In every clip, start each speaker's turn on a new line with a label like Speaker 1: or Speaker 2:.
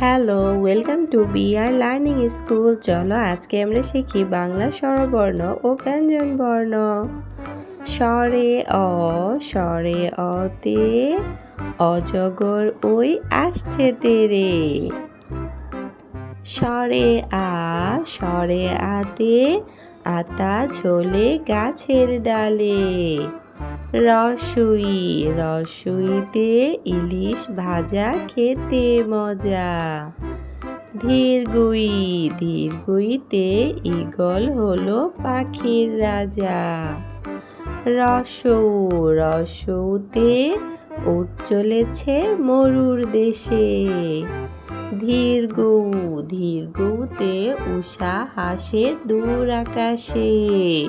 Speaker 1: Hello, welcome to BR learning school. চলো আজকে আমরা শিখি বাংলা স্বরবর্ণ ও ব্যঞ্জনবর্ণ। স্বরে অ, স্বরে অতে অজগর ওই আসছে তেরে। স্বরে আ, স্বরে আতে আতা ঝোলে গাছের ডালে। রসুই, রসুইতে ইলিশ ভাজা খেতে মজা। ধীরগুই, ধীরগুইতে ঈগল হলো পাখির রাজা। রসৌ, রসৌতে উট চলেছে মরুর দেশে। ধীরগু, ধীরগুতে উষা হাসে দূর আকাশে।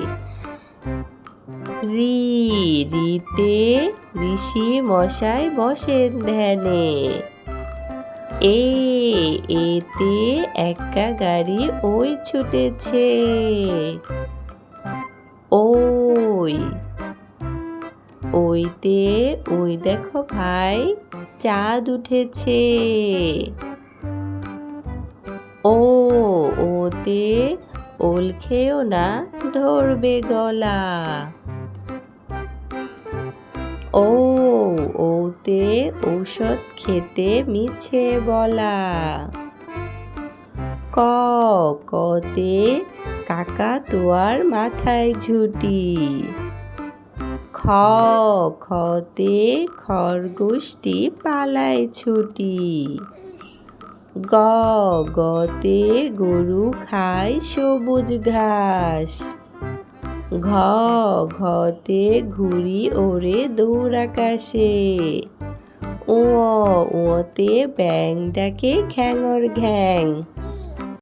Speaker 1: রি, রিতে ঋষি মশাই বসেন ধ্যানে। এ, এতে একা গাড়ি ওই ছুটেছে। ওই, ওইতে ওই দেখো ভাই চাঁদ উঠেছে। ও, ওতে ওল খেও না ধরবে গলা। ও, ওতে ঔষধ খেতে মিছে বলা। ক, কতে কাকাতুয়ার মাথায় ঝুঁটি। খ, খতে খরগোশটি পালায় ছুটি। গ, গতে গরু খায় সবুজ ঘাস। ঘ, ঘতে ঘুড়ি ওড়ে দূর আকাশে। ঙ, ঙতে ব্যাঙ ডাকে ঘ্যাঙর ঘ্যাং।